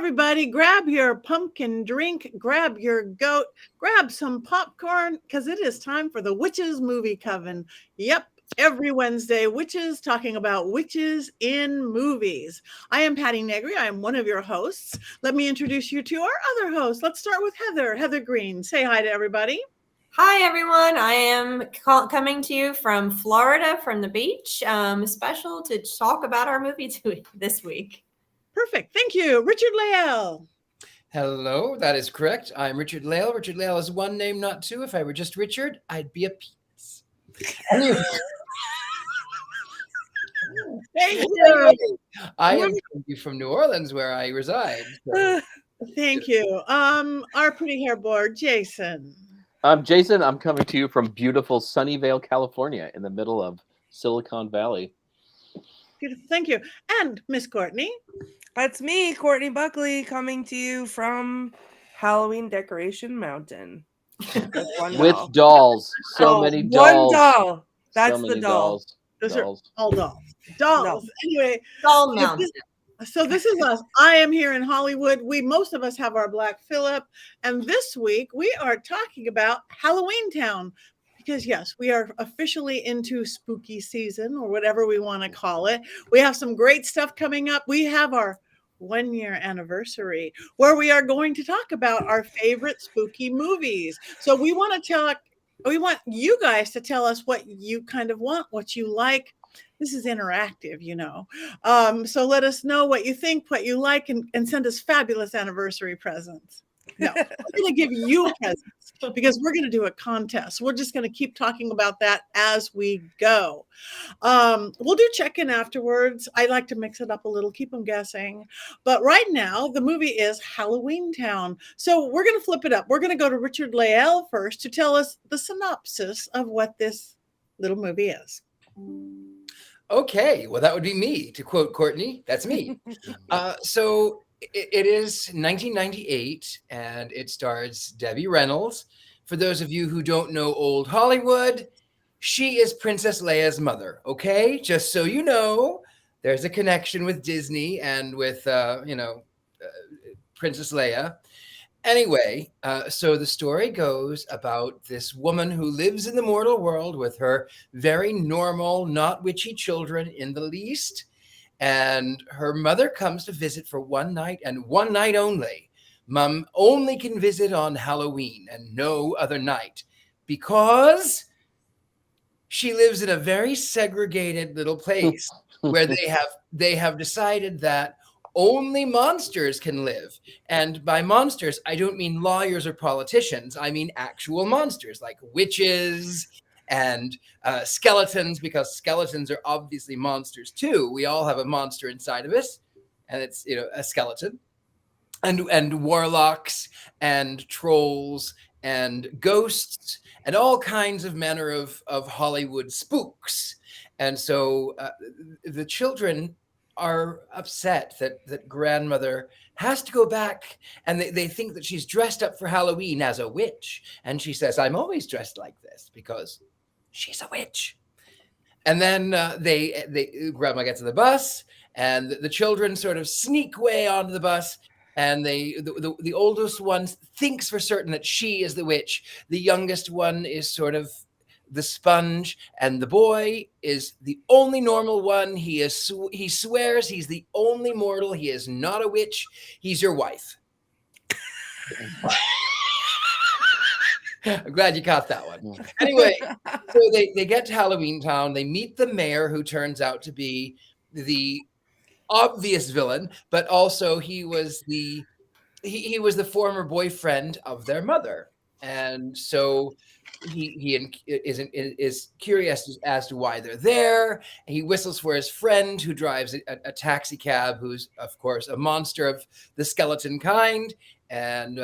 everybody, grab your pumpkin drink, grab your goat, grab some popcorn, because it is time for the Witches Movie Coven. Yep, every Wednesday, witches talking about witches in movies. I am Patti Negri. I am one of your hosts. Let me introduce you to our other host. Let's start with Heather Greene. Say hi to everybody. Hi, everyone. I am coming to you from Florida, from the beach, special to talk about our movie this week. Perfect. Thank you. Richard-Lael. Hello, that is correct. I'm Richard-Lael. Richard-Lael is one name, not two. If I were just Richard, I'd be a penis. Thank you. I am from New Orleans, where I reside. So. Thank you. Our pretty hair board, Jason. I'm Jason. I'm coming to you from beautiful Sunnyvale, California, in the middle of Silicon Valley. Beautiful. Thank you. And Miss Courtney. That's me, Courtney Buckley, coming to you from Halloween Decoration Mountain. With dolls. So many dolls. One doll. That's the doll. Those are all dolls. Dolls. No. Anyway. Doll Mountain. So this is us. I am here in Hollywood. Most of us have our Black Phillip. And this week we are talking about Halloweentown. Because yes, we are officially into spooky season, or whatever we want to call it. We have some great stuff coming up. We have our 1-year anniversary where we are going to talk about our favorite spooky movies. So we want you guys to tell us what you kind of want, what you like. This is interactive, you know. So let us know what you think, what you like, and send us fabulous anniversary presents. No, we're going to give you presents because we're going to do a contest. We're just going to keep talking about that as we go. We'll do check-in afterwards. I like to mix it up a little, keep them guessing. But right now, the movie is Halloweentown. So we're going to flip it up. We're going to go to Richard-Lael first to tell us the synopsis of what this little movie is. Okay, well, that would be me, to quote Courtney. That's me. So it is 1998, and it stars Debbie Reynolds. For those of you who don't know old Hollywood, she is Princess Leia's mother, okay? Just so you know, there's a connection with Disney and with, Princess Leia. Anyway, so the story goes about this woman who lives in the mortal world with her very normal, not witchy children in the least. And her mother comes to visit for one night and one night only. Mom only can visit on Halloween and no other night because she lives in a very segregated little place where they have decided that only monsters can live. And by monsters, I don't mean lawyers or politicians. I mean actual monsters like witches and skeletons, because skeletons are obviously monsters too. We all have a monster inside of us, and it's a skeleton, and warlocks and trolls and ghosts and all kinds of manner of Hollywood spooks. And so the children are upset that grandmother has to go back, and they think that she's dressed up for Halloween as a witch. And she says, I'm always dressed like this because she's a witch. And then grandma gets on the bus, and the children sort of sneak way onto the bus. And the oldest one thinks for certain that she is the witch. The youngest one is sort of the sponge, and the boy is the only normal one. He swears he's the only mortal. He is not a witch. He's your wife. I'm glad you caught that one. Anyway, so they get to Halloweentown. They meet the mayor, who turns out to be the obvious villain, but also he was the former boyfriend of their mother, and so he is curious as to why they're there. He whistles for his friend, who drives a taxi cab, who's of course a monster of the skeleton kind, and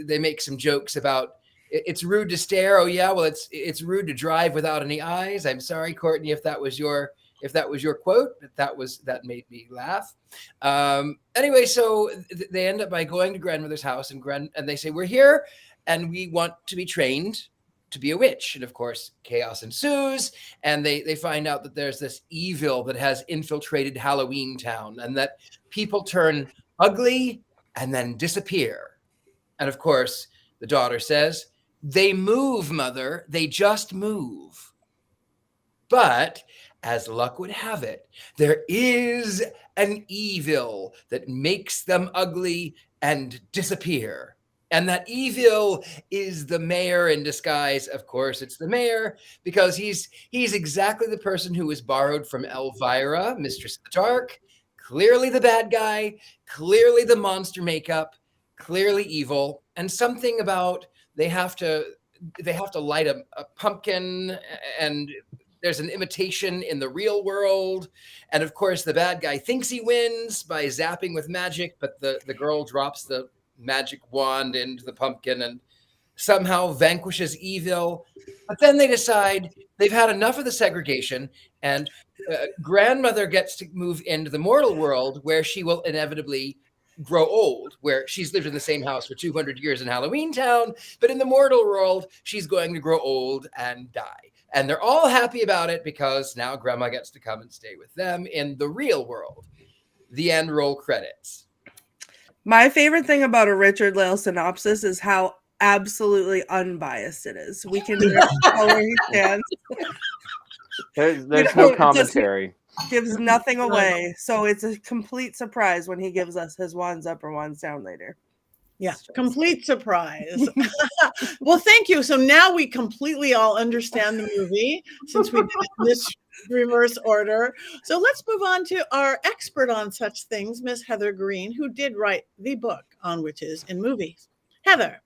they make some jokes about it's rude to stare. Oh yeah, well it's rude to drive without any eyes. I'm sorry, Courtney, if that was your quote. That made me laugh. Anyway, so they end up by going to grandmother's house, and they say, we're here and we want to be trained to be a witch. And of course, chaos ensues, and they find out that there's this evil that has infiltrated Halloweentown, and that people turn ugly and then disappear. And of course, the daughter says, "They move, mother. They just move." But as luck would have it, there is an evil that makes them ugly and disappear. And that evil is the mayor in disguise. Of course, it's the mayor, because he's exactly the person who was borrowed from Elvira, Mistress of the Dark. Clearly the bad guy, clearly the monster makeup, clearly evil. And something about they have to light a pumpkin, and there's an imitation in the real world. And of course, the bad guy thinks he wins by zapping with magic, but the girl drops the magic wand into the pumpkin and somehow vanquishes evil. But then they decide they've had enough of the segregation, and grandmother gets to move into the mortal world, where she will inevitably grow old, where she's lived in the same house for 200 years in Halloweentown, but in the mortal world, she's going to grow old and die. And they're all happy about it because now grandma gets to come and stay with them in the real world. The end. Roll credits. My favorite thing about a Richard-Lael synopsis is how absolutely unbiased it is. We can tell where he stands. There's no commentary. Gives nothing away. So it's a complete surprise when he gives us his wands up or wands down later. Yeah, complete surprise. Well, thank you. So now we completely all understand the movie, since we did it in this reverse order. So let's move on to our expert on such things, Miss Heather Greene, who did write the book on witches in movies. Heather.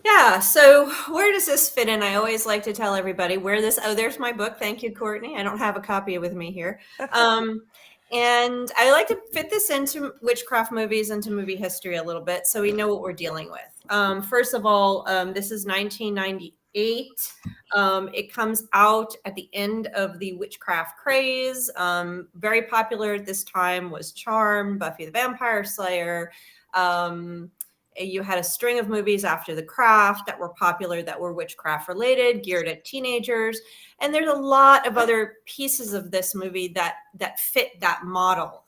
Yeah, so where does this fit in? I always like to tell everybody where this, there's my book. Thank you, Courtney. I don't have a copy with me here. And I like to fit this into witchcraft movies, into movie history a little bit, so we know what we're dealing with. First of all, this is 1998. It comes out at the end of the witchcraft craze. Very popular at this time was Charmed, Buffy the Vampire Slayer. You had a string of movies after The Craft that were popular, that were witchcraft related, geared at teenagers. And there's a lot of other pieces of this movie that fit that model.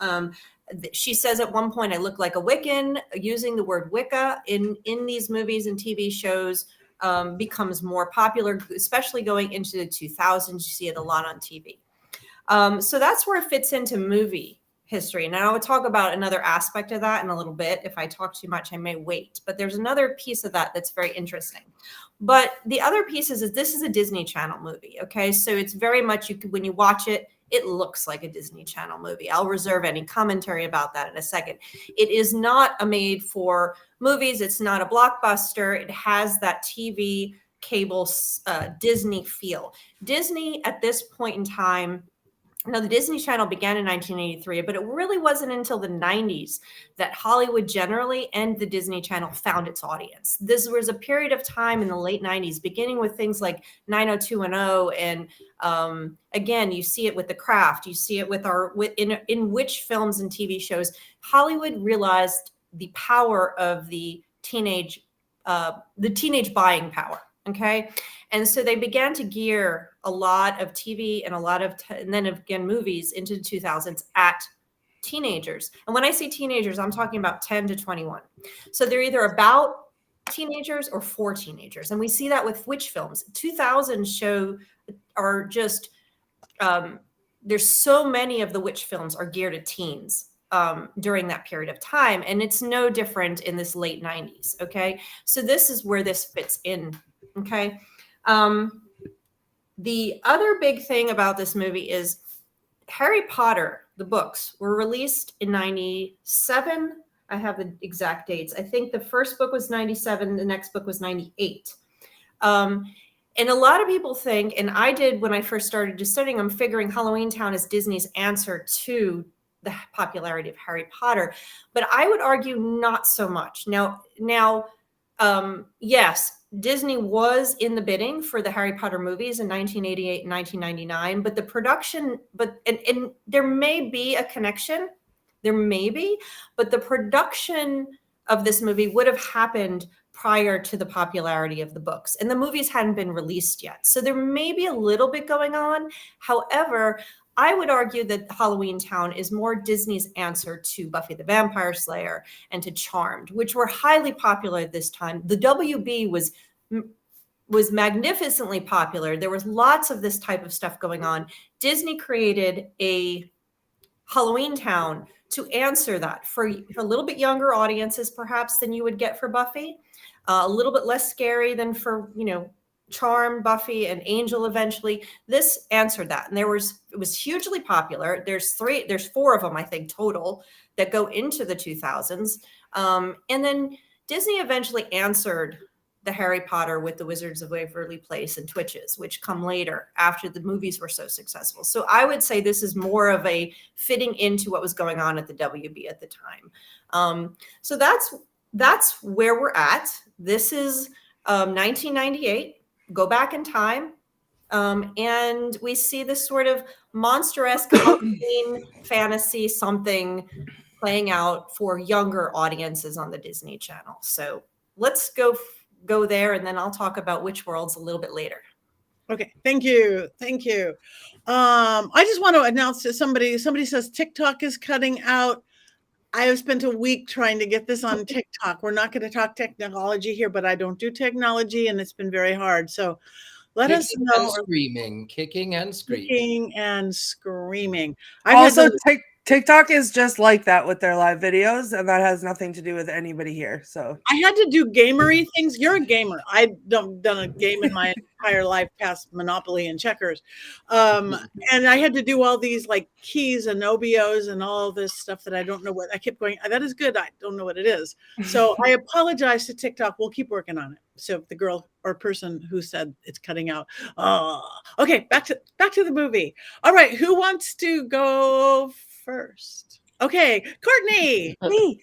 She says at one point, I look like a Wiccan. Using the word Wicca in these movies and TV shows becomes more popular, especially going into the 2000s. You see it a lot on TV. So that's where it fits into movie history. Now I will talk about another aspect of that in a little bit. If I talk too much, I may wait, but there's another piece of that that's very interesting. But the other piece is this is a Disney Channel movie. Okay. So it's very much, when you watch it, it looks like a Disney Channel movie. I'll reserve any commentary about that in a second. It is not a made for movies. It's not a blockbuster. It has that TV cable Disney feel. Disney at this point in time, now, the Disney Channel began in 1983, but it really wasn't until the 90s that Hollywood generally and the Disney Channel found its audience. This was a period of time in the late 90s, beginning with things like 90210. And again, you see it with The Craft. You see it with in which films and TV shows. Hollywood realized the power of the teenage buying power. Okay. And so they began to gear a lot of TV and a lot of, and then again, movies into the 2000s at teenagers. And when I say teenagers, I'm talking about 10 to 21. So they're either about teenagers or for teenagers. And we see that with witch films. 2000 show are just, there's so many of the witch films are geared at teens during that period of time. And it's no different in this late 90s. Okay. So this is where this fits in. Okay. The other big thing about this movie is Harry Potter, the books were released in 97. I have the exact dates. I think the first book was 97. The next book was 98. And a lot of people think, and I did when I first started just studying, I'm figuring Halloweentown is Disney's answer to the popularity of Harry Potter. But I would argue not so much. Now, yes, Disney was in the bidding for the Harry Potter movies in 1988 and 1999, but the production, and there may be a connection, but the production of this movie would have happened prior to the popularity of the books, and the movies hadn't been released yet. So there may be a little bit going on. However, I would argue that Halloweentown is more Disney's answer to Buffy the Vampire Slayer and to Charmed, which were highly popular at this time. The WB was magnificently popular. There was lots of this type of stuff going on. Disney created a Halloweentown to answer that for a little bit younger audiences, perhaps, than you would get for Buffy, a little bit less scary than for, Charm, Buffy, and Angel eventually. This answered that. And it was hugely popular. There's 4 of them, I think, total that go into the 2000s. And then Disney eventually answered the Harry Potter with the Wizards of Waverly Place and Twitches, which come later after the movies were so successful. So I would say this is more of a fitting into what was going on at the WB at the time. So that's where we're at. This is 1998. Go back in time, and we see this sort of monster-esque Halloween fantasy something playing out for younger audiences on the Disney Channel. So let's go there, and then I'll talk about Witch Worlds a little bit later. Okay, thank you. I just want to announce to somebody says TikTok is cutting out. I have spent a week trying to get this on TikTok. We're not going to talk technology here, but I don't do technology, and it's been very hard. So let us know. Kicking and screaming. Kicking and screaming. Also, TikTok is just like that with their live videos, and that has nothing to do with anybody here. So I had to do gamery things. You're a gamer. I don't done a game in my entire life past Monopoly and checkers. And I had to do all these like keys and obios and all this stuff that I don't know what. I kept going, that is good. I don't know what it is. So I apologize to TikTok. We'll keep working on it. So the girl or person who said it's cutting out. Okay, back to the movie. All right, who wants to go first? Okay, Courtney. Me.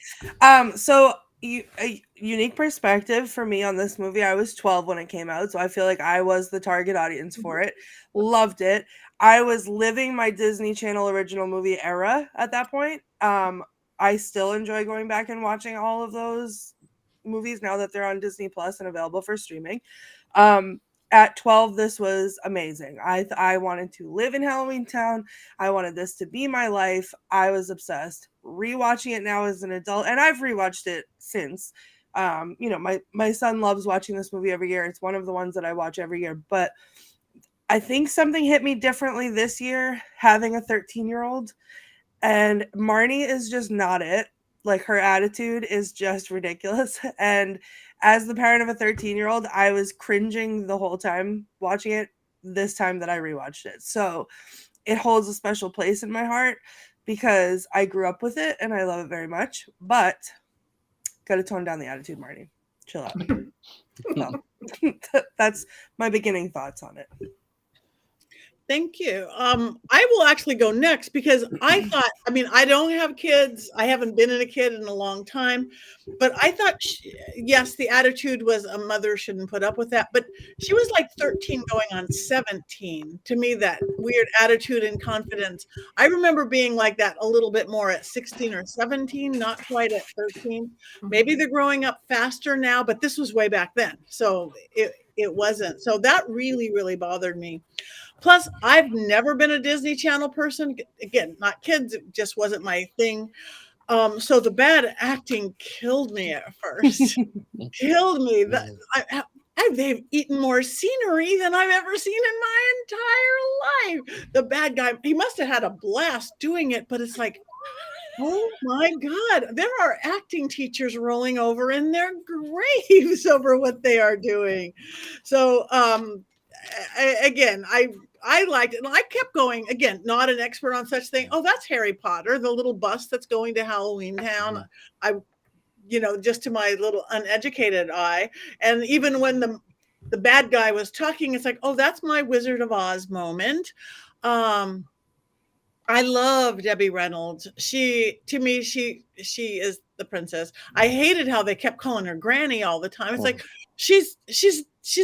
So a unique perspective for me on this movie. I was 12 when it came out, so I feel like I was the target audience for it. Loved it. I was living my Disney Channel original movie era at that point. I still enjoy going back and watching all of those movies now that they're on Disney Plus and available for streaming. At 12, this was amazing. I wanted to live in Halloweentown. I wanted this to be my life. I was obsessed. Rewatching it now as an adult, and I've rewatched it since. My son loves watching this movie every year. It's one of the ones that I watch every year. But I think something hit me differently this year, having a 13-year-old. And Marnie is just not it. Like, her attitude is just ridiculous. And as the parent of a 13-year-old, I was cringing the whole time watching it this time that I rewatched it. So it holds a special place in my heart because I grew up with it and I love it very much. But got to tone down the attitude, Marnie. Chill out. Well, that's my beginning thoughts on it. Thank you. I will actually go next because I thought, I don't have kids. I haven't been a kid in a long time, but I thought, yes, the attitude was a mother shouldn't put up with that, but she was like 13 going on 17. To me, that weird attitude and confidence. I remember being like that a little bit more at 16 or 17, not quite at 13. Maybe they're growing up faster now, but this was way back then. So it wasn't. So that really, really bothered me. Plus, I've never been a Disney Channel person. Again, not kids. It just wasn't my thing. So the bad acting killed me at first. Killed me. They've eaten more scenery than I've ever seen in my entire life. The bad guy, he must have had a blast doing it, but it's like, oh my God, there are acting teachers rolling over in their graves over what they are doing. So, I liked it. And I kept going, again, not an expert on such thing. Oh, that's Harry Potter, the little bus that's going to Halloweentown. Just to my little uneducated eye. And even when the bad guy was talking, it's like, oh, that's my Wizard of Oz moment. I love Debbie Reynolds. To me, she is the princess. I hated how they kept calling her Granny all the time. It's like, she's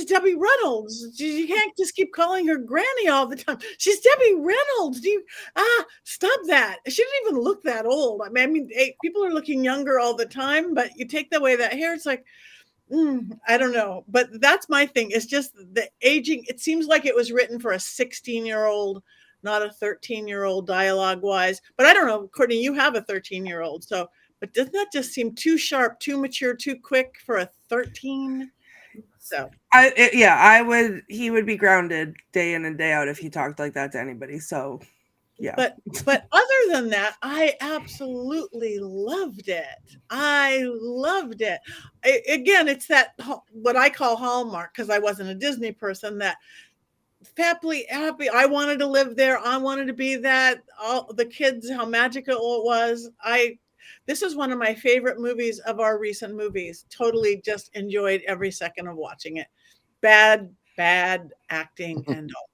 Debbie Reynolds. You can't just keep calling her Granny all the time. She's Debbie Reynolds. Stop that. She didn't even look that old. People are looking younger all the time, but you take away that hair, it's like, I don't know. But that's my thing. It's just the aging. It seems like it was written for a 16-year-old not a 13-year-old dialogue wise. But I don't know, Courtney, you have a 13-year-old, so but doesn't that just seem too sharp, too mature, too quick for a 13? So he would be grounded day in and day out if he talked like that to anybody. So yeah. But other than that, I absolutely loved it. I loved it. Again, it's that what I call Hallmark, because I wasn't a Disney person, that happy. I wanted to live there. I wanted to be that. All the kids, how magical it was. This is one of my favorite movies of our recent movies. Totally just enjoyed every second of watching it. Bad acting and all.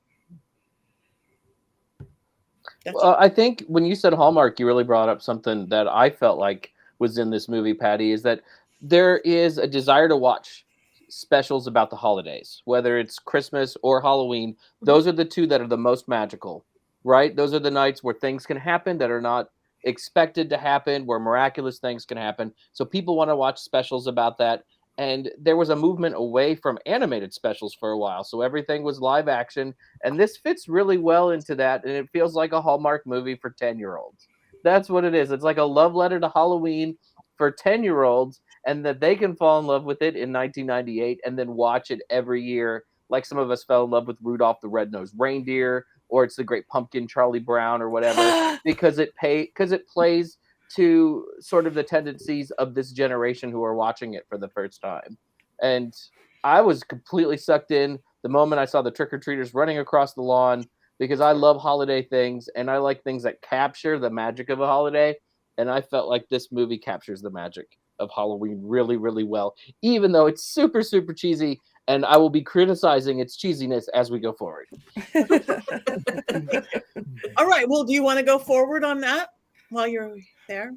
Well, I think when you said Hallmark, you really brought up something that I felt like was in this movie, Patti, is that there is a desire to watch specials about the holidays, whether it's Christmas or Halloween. Those are the two that are the most magical, right? Those are the nights where things can happen that are not expected to happen, where miraculous things can happen. So people want to watch specials about that. And there was a movement away from animated specials for a while. So everything was live action. And this fits really well into that. And it feels like a Hallmark movie for 10-year-olds. That's what it is. It's like a love letter to Halloween for 10-year-olds, and that they can fall in love with it in 1998 and then watch it every year. Like some of us fell in love with Rudolph the Red-Nosed Reindeer, or It's the Great Pumpkin, Charlie Brown, or whatever, because it plays to sort of the tendencies of this generation who are watching it for the first time. And I was completely sucked in the moment I saw the trick-or-treaters running across the lawn, because I love holiday things and I like things that capture the magic of a holiday. And I felt like this movie captures the magic of Halloween really, really well, even though it's super, super cheesy. And I will be criticizing its cheesiness as we go forward. All right. Well, do you want to go forward on that while you're there,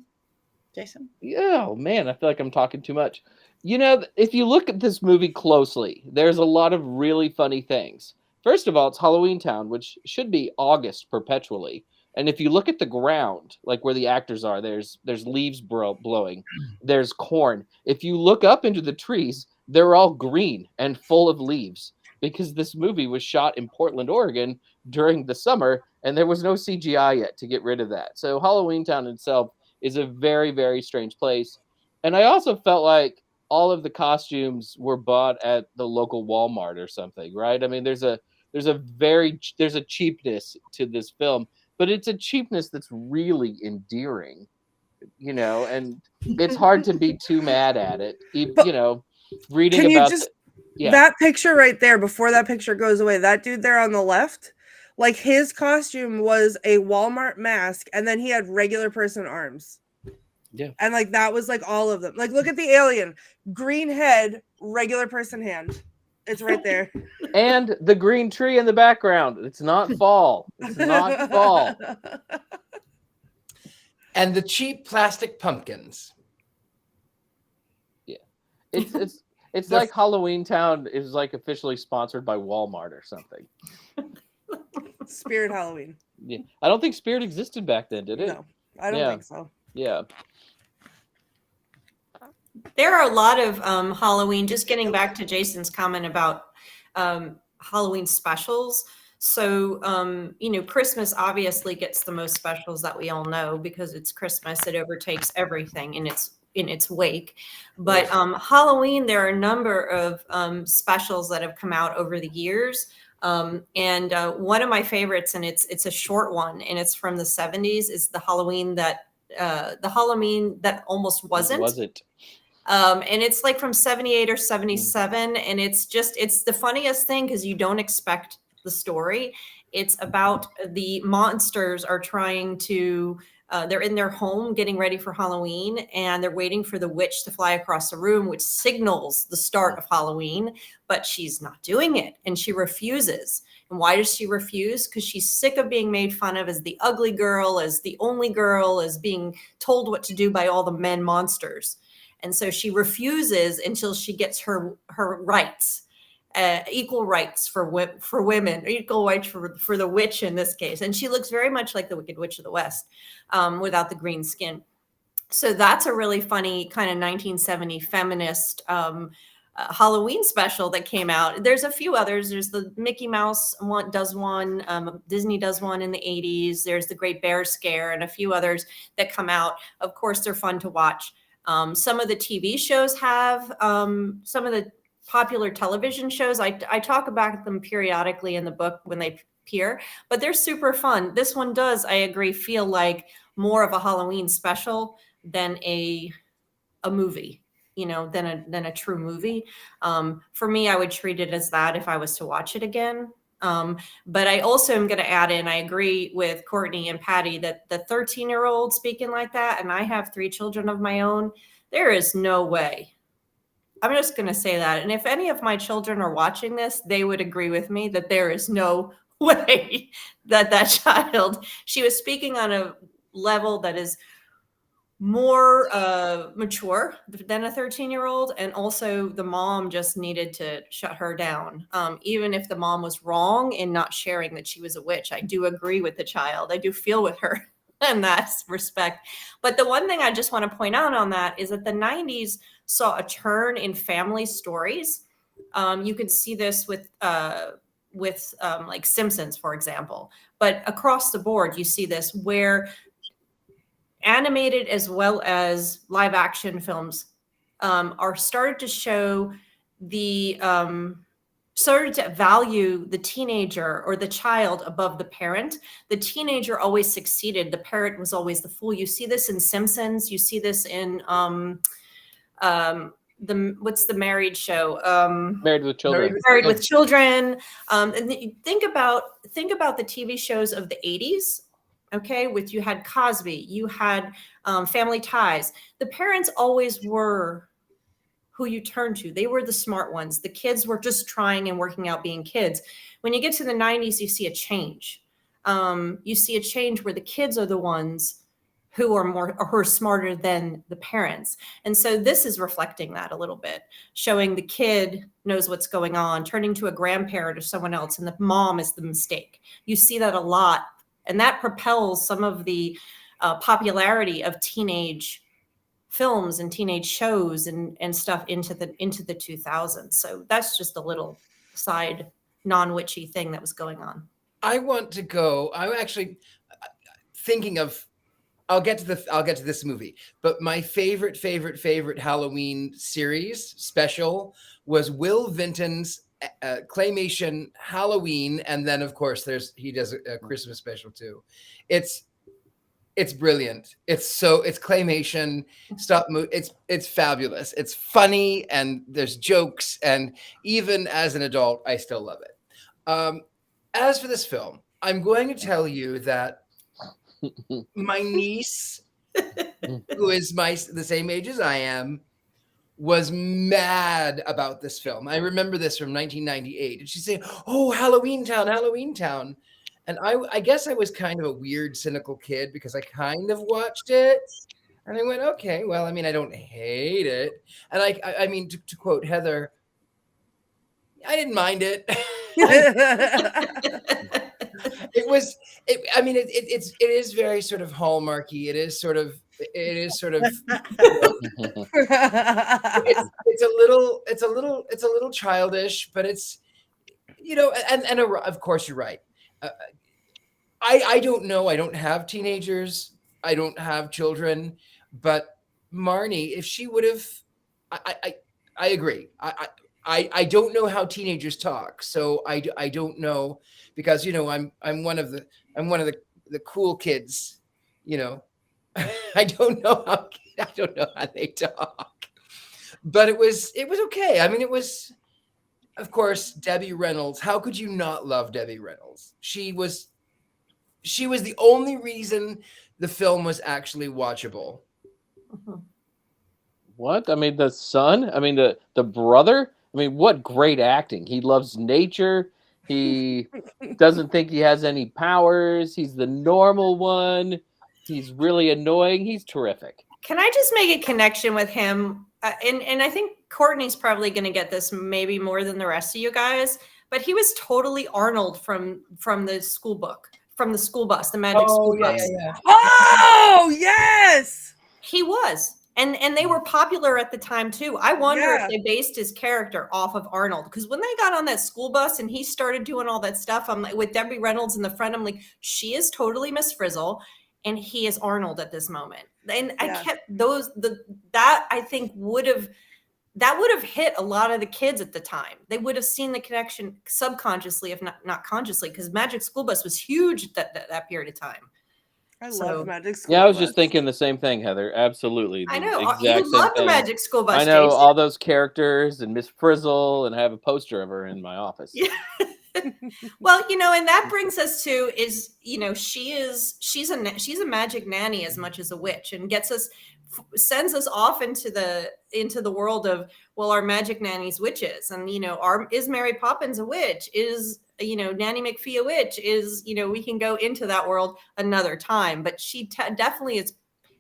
Jason? Yeah, oh man, I feel like I'm talking too much. You know, if you look at this movie closely, there's a lot of really funny things. First of all, it's Halloweentown, which should be August perpetually. And if you look at the ground, like where the actors are, there's leaves blowing. There's corn. If you look up into the trees, they're all green and full of leaves, because this movie was shot in Portland, Oregon during the summer, and there was no CGI yet to get rid of that. So Halloweentown itself is a very, very strange place. And I also felt like all of the costumes were bought at the local Walmart or something, right? I mean, there's a cheapness to this film, but it's a cheapness that's really endearing, you know, and it's hard to be too mad at it. You know, reading about that picture right there, before that picture goes away, that dude there on the left, like his costume was a Walmart mask, and then he had regular person arms. Yeah. And like that was like all of them. Like look at the alien, green head, regular person hand. It's right there. And the green tree in the background. It's not fall. It's not fall. And the cheap plastic pumpkins. Yeah. It's like Halloweentown is like officially sponsored by Walmart or something. Spirit Halloween. Yeah. I don't think Spirit existed back then, did it? No, I don't think so. Yeah. There are a lot of Halloween, just getting back to Jason's comment about Halloween specials. So, you know, Christmas obviously gets the most specials that we all know because it's Christmas. It overtakes everything in its wake. But Halloween, there are a number of specials that have come out over the years. And one of my favorites, and it's a short one, and it's from the 70s, is the Halloween that almost wasn't. And it's like from 78 or 77. And it's the funniest thing because you don't expect the story. It's about the monsters are trying to, they're in their home getting ready for Halloween, and they're waiting for the witch to fly across the room, which signals the start of Halloween, but she's not doing it. And she refuses. And why does she refuse? Because she's sick of being made fun of as the ugly girl, as the only girl, as being told what to do by all the men monsters. And so she refuses until she gets her rights, equal rights for women, equal rights for the witch in this case. And she looks very much like the Wicked Witch of the West, without the green skin. So that's a really funny kind of 1970 feminist Halloween special that came out. There's a few others. There's the Mickey Mouse one does one. Disney does one in the 80s. There's the Great Bear Scare and a few others that come out. Of course, they're fun to watch. Some of the TV shows have some of the popular television shows. I talk about them periodically in the book when they appear, but they're super fun. This one does, I agree, feel like more of a Halloween special than a movie, than a true movie. For me, I would treat it as that if I was to watch it again. But I also am going to add in, I agree with Courtney and Patti that the 13-year-old speaking like that, and I have 3 children of my own, there is no way. I'm just going to say that. And if any of my children are watching this, they would agree with me that there is no way that child, she was speaking on a level that is more mature than a 13-year-old. And also the mom just needed to shut her down. Even if the mom was wrong in not sharing that she was a witch, I do agree with the child. I do feel with her in that respect. But the one thing I just want to point out on that is that the 90s saw a turn in family stories. You could see this with like Simpsons, for example, but across the board, you see this where animated as well as live action films are started to show started to value the teenager or the child above the parent. The teenager always succeeded. The parent was always the fool. You see this in Simpsons. You see this in what's the married show? Married with Children. Married with Children. And think about the TV shows of the 80s. Okay, you had Cosby, you had Family Ties. The parents always were who you turn to. They were the smart ones. The kids were just trying and working out being kids. When you get to the 90s, you see a change. You see a change where the kids are the ones who are smarter than the parents. And so this is reflecting that a little bit, showing the kid knows what's going on, turning to a grandparent or someone else, and the mom is the mistake. You see that a lot. And that propels some of the popularity of teenage films and teenage shows and stuff into the 2000s. So that's just a little side non-witchy thing that was going on. I'm actually thinking of. I'll get to this movie, but my favorite Halloween series special was Will Vinton's claymation Halloween, and then of course he does a Christmas special too. It's brilliant. It's claymation, it's fabulous. It's funny and there's jokes, and even as an adult, I still love it. As for this film, I'm going to tell you that my niece, who is the same age as I am, was mad about this film. I remember this from 1998. And she'd say, "Oh, Halloweentown." And I guess I was kind of a weird, cynical kid because I kind of watched it. And I went, okay, well, I mean, I don't hate it. And I mean, to quote Heather, I didn't mind it. It is very sort of Hallmarky. It is sort of it's a little childish, but it's, and of course you're right. I don't know. I don't have teenagers. I don't have children, but Marnie, if she would have, I agree. I don't know how teenagers talk, so I don't know, because I'm one of the cool kids, I don't know how they talk, but it was okay. I mean, it was, of course, Debbie Reynolds. How could you not love Debbie Reynolds? She was the only reason the film was actually watchable. What? I mean, the son? I mean, the brother? I mean, what great acting. He loves nature. He doesn't think he has any powers. He's the normal one. He's really annoying. He's terrific. Can I just make a connection with him? And I think Courtney's probably going to get this maybe more than the rest of you guys, but he was totally Arnold from the school book, from the school bus, the magic school bus. Yeah. Oh, yes! He was. And they were popular at the time too. I wonder Yeah. if they based his character off of Arnold, because when they got on that school bus and he started doing all that stuff, I'm like, with Debbie Reynolds in the front, I'm like, she is totally Miss Frizzle, and he is Arnold at this moment. And I kept that I think would have hit a lot of the kids at the time. They would have seen the connection subconsciously, if not consciously, because Magic School Bus was huge that period of time. I love Magic School Yeah, I was Bus. just thinking the same thing, Heather. Absolutely. I The know. exact You same love the thing. Magic School Bus, I know Jason. all those characters and Miss Frizzle, and I have a poster of her in my office. Yeah. Well, and that brings us to is, she's a magic nanny as much as a witch, and sends us off into the world of, well, our magic nanny's witches, and is Mary Poppins a witch? Is Nanny McPhee a witch? Is we can go into that world another time, but she definitely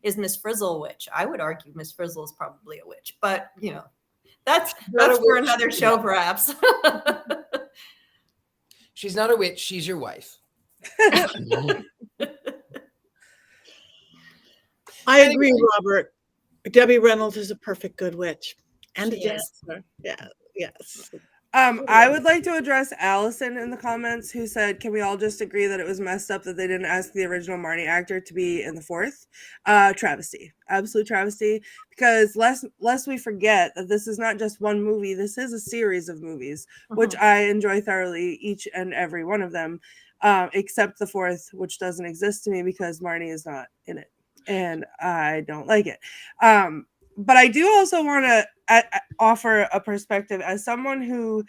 is Miss Frizzle a witch. I would argue Miss Frizzle is probably a witch, but that's for another show, perhaps. She's not a witch. She's your wife. I agree, Robert. Debbie Reynolds is a perfect good witch and She a is. dancer. Yeah, yes. I would like to address Allison in the comments, who said, can we all just agree that it was messed up that they didn't ask the original Marnie actor to be in the fourth? Travesty. Absolute travesty. Because lest we forget that this is not just one movie, this is a series of movies, which I enjoy thoroughly, each and every one of them, except the fourth, which doesn't exist to me because Marnie is not in it. And I don't like it. But I do also want to offer a perspective as someone who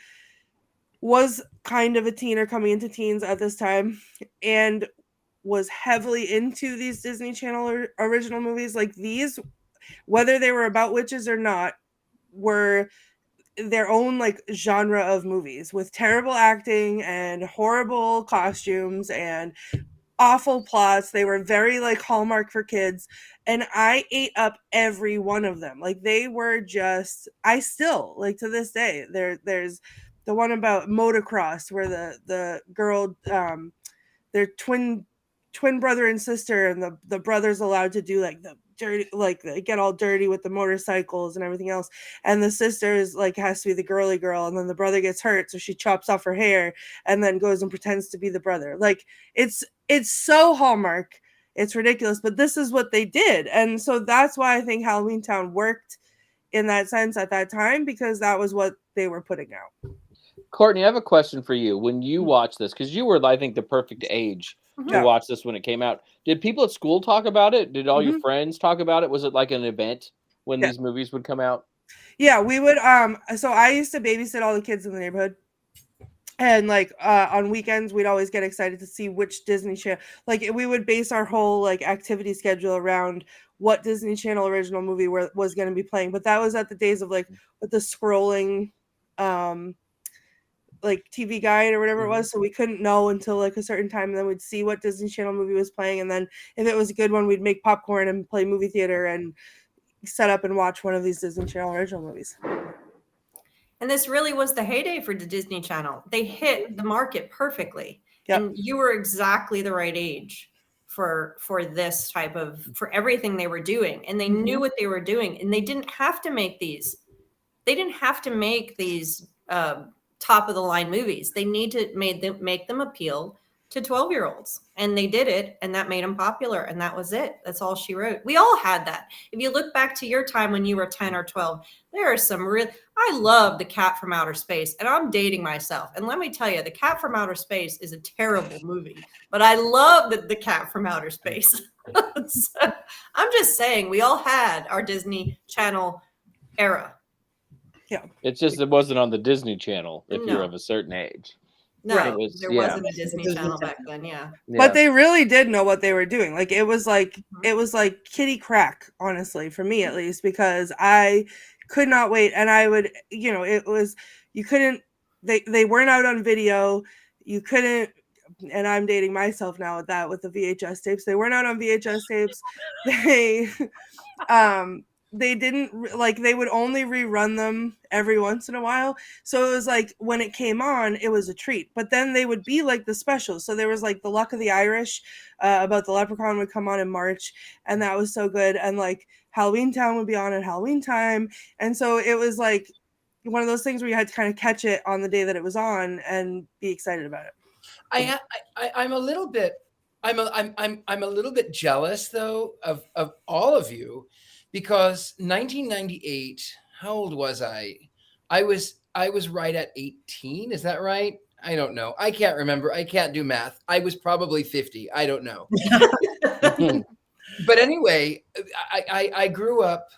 was kind of a teen or coming into teens at this time and was heavily into these Disney Channel original movies. Like these, whether they were about witches or not, were their own like genre of movies with terrible acting and horrible costumes and awful plots. They were very like Hallmark for kids, and I ate up every one of them. Like they were just, I still like to this day. There's the one about motocross where the girl, their twin brother and sister, and the brother's allowed to do like the dirty, like they get all dirty with the motorcycles and everything else, and the sister is like has to be the girly girl, and then the brother gets hurt, so she chops off her hair and then goes and pretends to be the brother. Like it's so Hallmark, it's ridiculous, but this is what they did. And so that's why I think Halloweentown worked in that sense at that time, because that was what they were putting out. Courtney, I have a question for you. When you watched this, because you were, I think, the perfect age to watch this when it came out, did people at school talk about it? Did all your friends talk about it? Was it like an event when these movies would come out? Yeah, we would. So I used to babysit all the kids in the neighborhood. And like on weekends, we'd always get excited to see which Disney Channel. Like we would base our whole like activity schedule around what Disney Channel original movie was going to be playing. But that was at the days of like with the scrolling, like TV guide or whatever it was. So we couldn't know until like a certain time, and then we'd see what Disney Channel movie was playing. And then if it was a good one, we'd make popcorn and play movie theater and set up and watch one of these Disney Channel original movies. And this really was the heyday for the Disney Channel. They hit the market perfectly. Yep. And you were exactly the right age for this type of, for everything they were doing. And they knew what they were doing. And they didn't have to make these. They didn't have to make these top of the line movies. They need to make them appeal to 12-year-olds. And they did it, and that made them popular, and that was it. That's all she wrote. We all had that. If you look back to your time when you were 10 or 12, there are some real, I love The Cat from Outer Space, and I'm dating myself. And let me tell you, The Cat from Outer Space is a terrible movie, but I love the Cat from Outer Space. So, I'm just saying, we all had our Disney Channel era. Yeah. It's just it wasn't on the Disney Channel if you're of a certain age. No, Right. there wasn't a Disney Channel back then. Yeah. But they really did know what they were doing. Like it was like kitty crack, honestly, for me at least, because I could not wait. And I would, it was, you couldn't, they weren't out on video. You couldn't, and I'm dating myself now with the VHS tapes. They weren't out on VHS tapes. They, they didn't like, they would only rerun them every once in a while. So it was like when it came on, it was a treat. But then they would be like the specials. So there was like The Luck of the Irish about the leprechaun would come on in March, and that was so good. And like Halloweentown would be on at Halloween time. And so it was like one of those things where you had to kind of catch it on the day that it was on and be excited about it. I'm a little bit I'm a little bit jealous though of all of you, because 1998, how old was I? I was right at 18. Is that right? I don't know. I can't remember. I can't do math. I was probably 50. I don't know. But anyway, I grew up.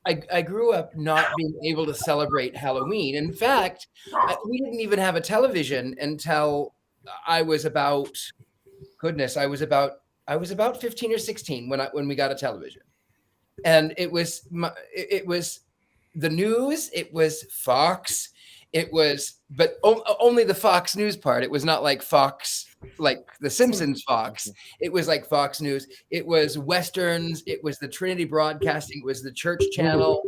I grew up not being able to celebrate Halloween. In fact, we didn't even have a television until I was about, goodness, I was about 15 or 16 when we got a television, and it was the news. It was Fox. It was, but only the Fox News part. It was not like Fox, like the Simpsons Fox. It was like Fox News. It was Westerns. It was the Trinity Broadcasting. It was the Church Channel.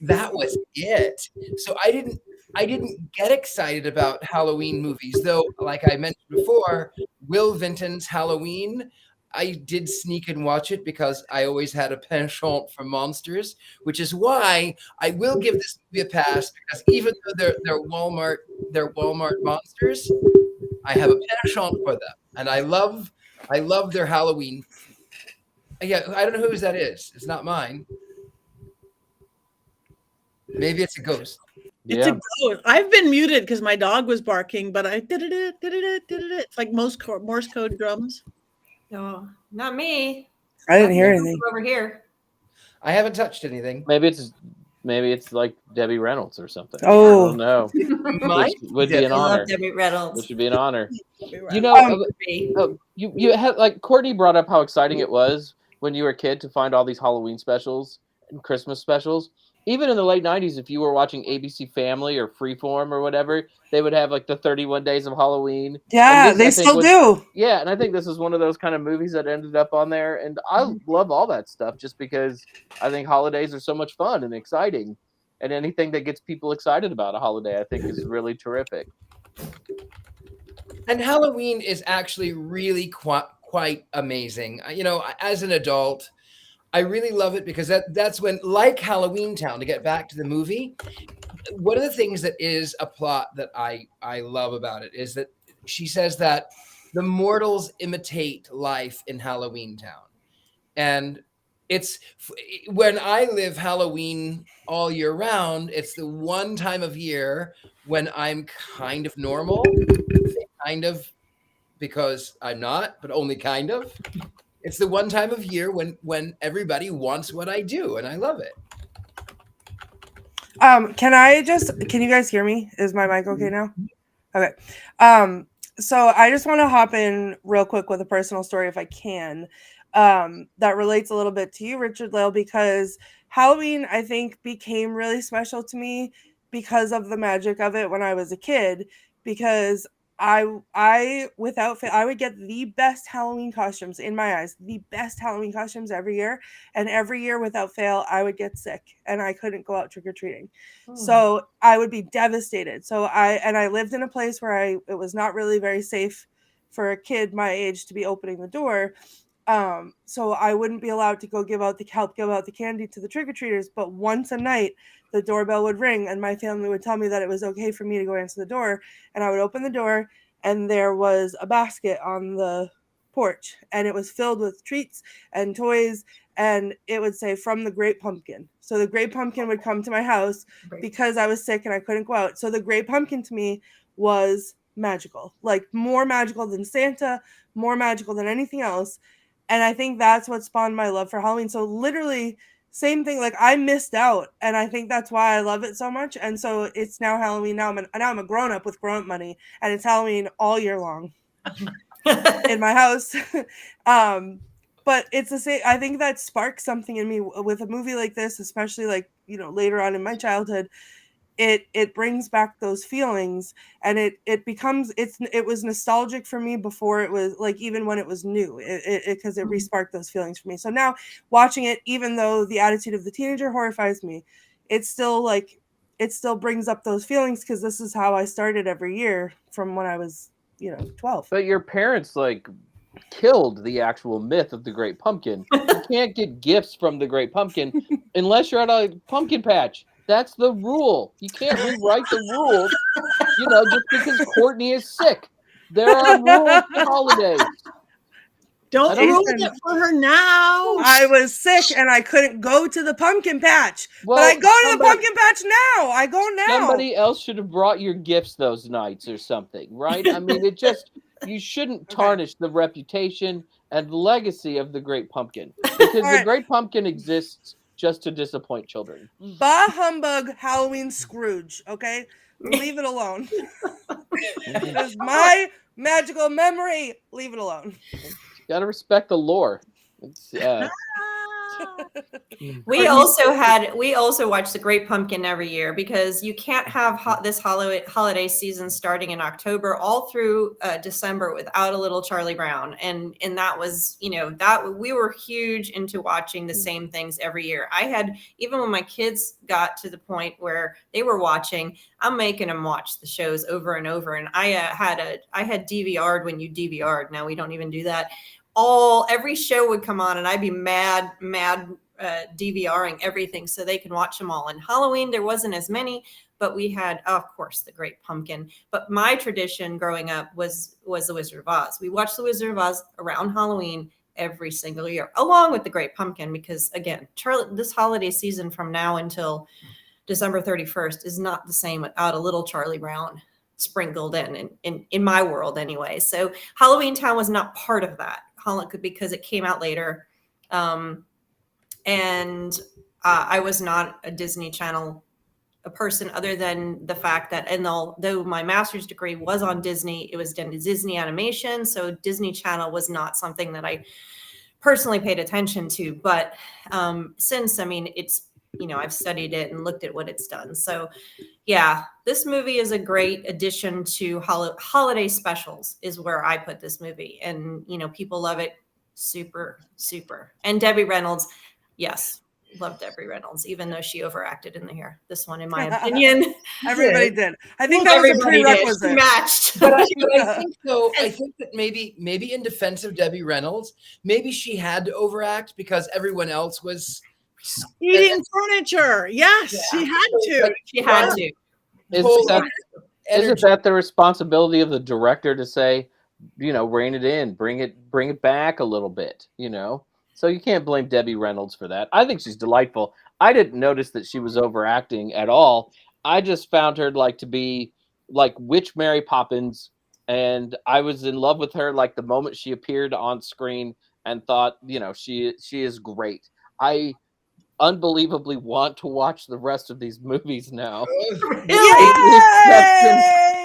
That was it. So I didn't get excited about Halloween movies, though. Like I mentioned before, Will Vinton's Halloween, I did sneak and watch it because I always had a penchant for monsters, which is why I will give this movie a pass, because even though they're Walmart monsters, I have a penchant for them, and I love their Halloween. Yeah, I don't know whose that is. It's not mine. Maybe it's a ghost. It's a ghost. I've been muted because my dog was barking, but I did it. It's like Morse code drums. No, not me. I didn't hear anything over here. I haven't touched anything. Maybe it's like Debbie Reynolds or something. Oh no, would be an honor. Debbie Reynolds. Which would be an honor. You know, you had, like, Courtney brought up how exciting it was when you were a kid to find all these Halloween specials and Christmas specials. Even in the late 90s, if you were watching ABC Family or Freeform or whatever, they would have like the 31 Days of Halloween. Yeah, they still do. Yeah, and I think this is one of those kind of movies that ended up on there. And I love all that stuff just because I think holidays are so much fun and exciting. And anything that gets people excited about a holiday, I think, is really terrific. And Halloween is actually really quite amazing. You know, as an adult, I really love it because that's when, like Halloweentown, to get back to the movie, one of the things that is a plot that I love about it is that she says that the mortals imitate life in Halloweentown. And it's when I live Halloween all year round, it's the one time of year when I'm kind of normal, kind of, because I'm not, but only kind of. It's the one time of year when everybody wants what I do, and I love it. Can you guys hear me? Is my mic okay now? Okay. So I just want to hop in real quick with a personal story, if I can, that relates a little bit to you, Richard-Lael, because Halloween, I think, became really special to me because of the magic of it when I was a kid, because I without fail, I would get the best Halloween costumes in my eyes, the best Halloween costumes every year. And every year without fail, I would get sick and I couldn't go out trick-or-treating. So I would be devastated. So I lived in a place where it was not really very safe for a kid my age to be opening the door. So I wouldn't be allowed to help give out the candy to the trick-or-treaters. But once a night, the doorbell would ring and my family would tell me that it was okay for me to go answer the door. And I would open the door and there was a basket on the porch and it was filled with treats and toys. And it would say, "From the Great Pumpkin." So the Great Pumpkin would come to my house because I was sick and I couldn't go out. So the Great Pumpkin to me was magical, like more magical than Santa, more magical than anything else. And I think that's what spawned my love for Halloween. So literally same thing, like I missed out. And I think that's why I love it so much. And so it's now Halloween. Now I'm a grown-up with grown-up money. And it's Halloween all year long in my house. But it's the same. I think that sparks something in me with a movie like this, especially like, you know, later on in my childhood. it brings back those feelings, and it was nostalgic for me before it was like, even when it was new, because it re-sparked those feelings for me. So now watching it, even though the attitude of the teenager horrifies me, it's still like, it still brings up those feelings, because this is how I started every year from when I was 12. But your parents like killed the actual myth of the Great Pumpkin. You can't get gifts from the Great Pumpkin unless you're at a pumpkin patch. That's the rule. You can't rewrite the rules, just because Courtney is sick. There are rules for holidays. Don't ruin it for her now. I was sick and I couldn't go to the pumpkin patch. But I go to the pumpkin patch now. I go now. Somebody else should have brought your gifts those nights or something, right? I mean, you shouldn't tarnish the reputation and legacy of the Great Pumpkin, because the Great Pumpkin exists just to disappoint children. Bah humbug Halloween Scrooge, okay? Leave it alone. It is my magical memory. Leave it alone. Gotta respect the lore. We also watch The Great Pumpkin every year, because you can't have this holiday season starting in October all through December without a little Charlie Brown, and that was that we were huge into watching the same things every year. I had, even when my kids got to the point where they were watching, I'm making them watch the shows over and over, and I had DVR'd when you DVR'd. Now we don't even do that. Every show would come on and I'd be mad DVRing everything so they can watch them all. And Halloween, there wasn't as many, but we had, of course, The Great Pumpkin. But my tradition growing up was The Wizard of Oz. We watched The Wizard of Oz around Halloween every single year, along with The Great Pumpkin, because again, this holiday season from now until December 31st is not the same without a little Charlie Brown sprinkled in my world anyway. So Halloweentown was not part of that, because it came out later. And I was not a Disney Channel person, other than the fact that, and though my master's degree was on Disney, it was done to Disney Animation. So Disney Channel was not something that I personally paid attention to. But since, it's, I've studied it and looked at what it's done. So yeah, this movie is a great addition to holiday specials, is where I put this movie. And, people love it. Super, super. And Debbie Reynolds, yes, love Debbie Reynolds, even though she overacted in this one, in my opinion. Everybody did. I think that was a prerequisite. Matched. But I think that maybe in defense of Debbie Reynolds, maybe she had to overact because everyone else was eating furniture. Yes, yeah. She had to. She had to. Isn't that the responsibility of the director to say, rein it in, bring it back a little bit, So you can't blame Debbie Reynolds for that. I think she's delightful. I didn't notice that she was overacting at all. I just found her to be like Witch Mary Poppins, and I was in love with her the moment she appeared on screen, and thought, she is great. I unbelievably want to watch the rest of these movies now.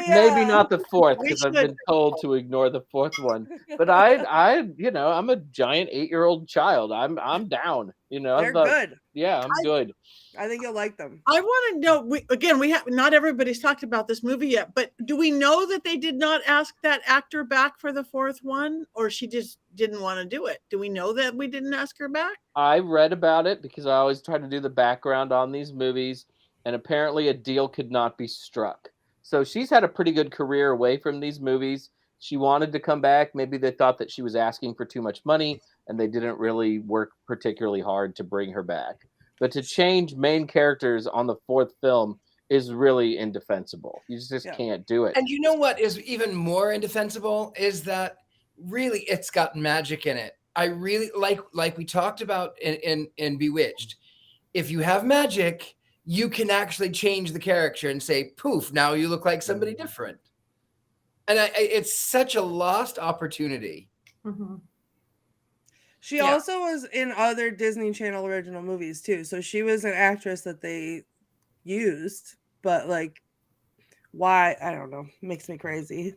Maybe not the fourth, because I've been told to ignore the fourth one. But I'm a giant 8-year-old child. I'm down. They're good. Yeah, I'm good. I think you'll like them. I want to know. We have not everybody's talked about this movie yet, but do we know that they did not ask that actor back for the fourth one, or she just didn't want to do it? Do we know that we didn't ask her back? I read about it because I always try to do the background on these movies, and apparently a deal could not be struck. So she's had a pretty good career away from these movies. She wanted to come back. Maybe they thought that she was asking for too much money, and they didn't really work particularly hard to bring her back. But to change main characters on the fourth film is really indefensible. You just can't do it. And you know what is even more indefensible is that really it's got magic in it. I really like we talked about in Bewitched. If you have magic, you can actually change the character and say, poof, now you look like somebody different. And it's such a lost opportunity. Mm-hmm. She also was in other Disney Channel original movies too. So she was an actress that they used, but why? I don't know. Makes me crazy.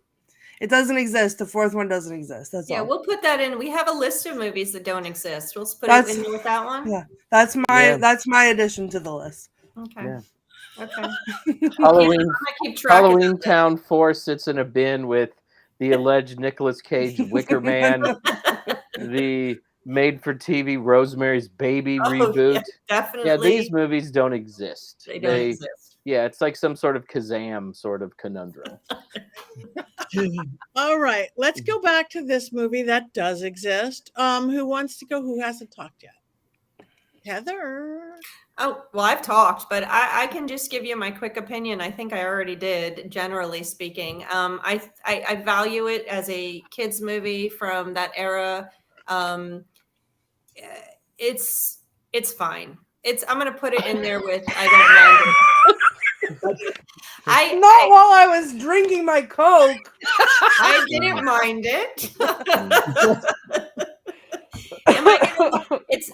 It doesn't exist. The fourth one doesn't exist. That's all. We'll put that in. We have a list of movies that don't exist. We'll put it in with that one. Yeah, that's my addition to the list. Okay. Yeah. Okay. Halloween I'm gonna keep track of that. Halloweentown 4 sits in a bin with the alleged Nicolas Cage Wicker Man, the made-for-TV Rosemary's Baby Oh, reboot. yeah, Yeah, definitely. these movies don't exist. They don't exist. Yeah, it's like some sort of Kazam sort of conundrum. All right, let's go back to this movie that does exist. Who wants to go? Who hasn't talked yet? Heather. Oh, well, I've talked, but I can just give you my quick opinion. I think I already did, generally speaking. I value it as a kids movie from that era. It's fine. I'm gonna put it in there with I don't mind it. Not while I was drinking my Coke. I didn't mind it.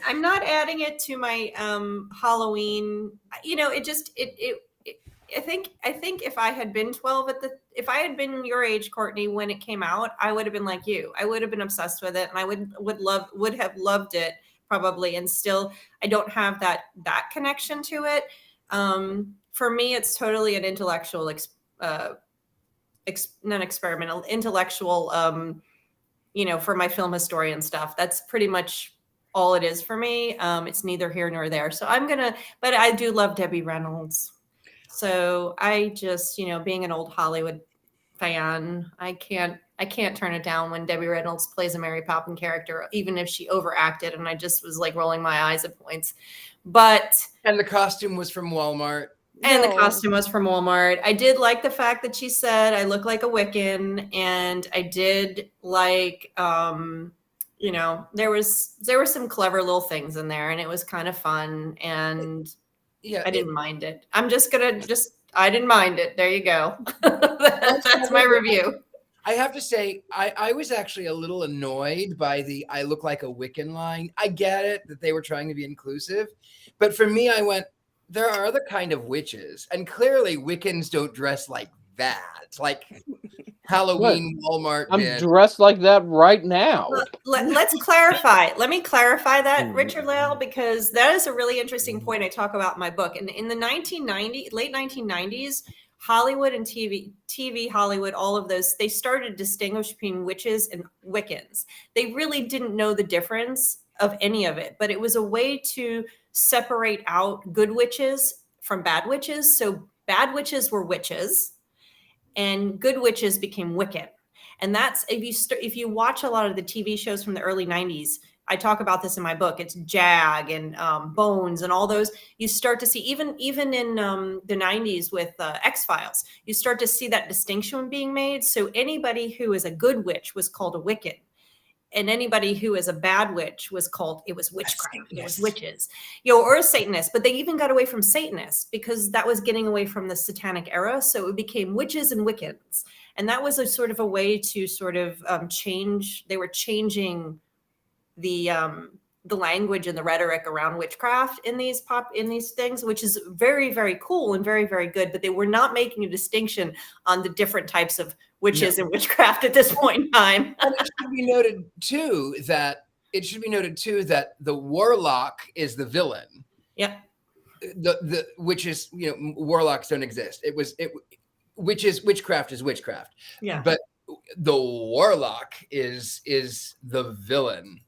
I'm not adding it to my Halloween. You know, it just I think if I had been 12 if I had been your age, Courtney, when it came out, I would have been like you. I would have been obsessed with it, and I would have loved it probably. And still, I don't have that connection to it. For me, it's totally an intellectual, non-experimental, intellectual. You know, for my film historian stuff, that's pretty much all it is for me. It's neither here nor there. So but I do love Debbie Reynolds. So I just, you know, being an old Hollywood fan, I can't turn it down when Debbie Reynolds plays a Mary Poppins character, even if she overacted. And I just was like rolling my eyes at points. And the costume was from Walmart. And the costume was from Walmart. I did like the fact that she said I look like a Wiccan, and I did like, you know, there were some clever little things in there, and it was kind of fun, and yeah, I didn't mind it. I didn't mind it. There you go. That's my review. I have to say, I was actually a little annoyed by the "I look like a Wiccan" line. I get it that they were trying to be inclusive, but for me, I went, there are other kind of witches, and clearly Wiccans don't dress like that. Like Halloween Walmart. I'm dressed like that right now. Let's clarify. Let me clarify that, Richard-Lael, because that is a really interesting point I talk about in my book. And in the late 1990s, Hollywood and TV Hollywood, all of those, they started to distinguish between witches and Wiccans. They really didn't know the difference of any of it, but it was a way to separate out good witches from bad witches. So bad witches were witches, and good witches became Wiccan. And that's if you watch a lot of the TV shows from the early 90s, I talk about this in my book. It's Jag and Bones and all those. You start to see even in the 90s with X-Files, you start to see that distinction being made. So anybody who is a good witch was called a Wiccan. And anybody who is a bad witch was witchcraft. It was witches, you know, or a Satanist. But they even got away from Satanists because that was getting away from the Satanic era. So it became witches and Wiccans, and that was a sort of a way to sort of change. They were changing the language and the rhetoric around witchcraft in these things, which is very, very cool and very, very good. But they were not making a distinction on the different types of witches and witchcraft at this point in time. And it should be noted too that the warlock is the villain. Yeah. The witches, you know, warlocks don't exist. Witchcraft is witchcraft. Yeah. But the warlock is the villain.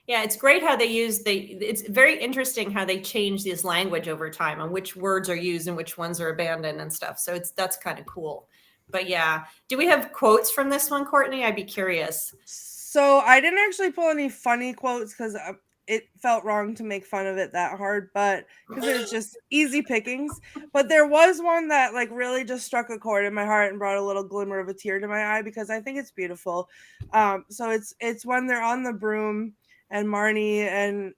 Yeah, it's great how it's very interesting how they change this language over time and which words are used and which ones are abandoned and stuff. So that's kind of cool. But yeah, do we have quotes from this one, Courtney? I'd be curious. So I didn't actually pull any funny quotes because it felt wrong to make fun of it that hard, but because it's just easy pickings. But there was one that like really just struck a chord in my heart and brought a little glimmer of a tear to my eye because I think it's beautiful. So it's when they're on the broom and Marnie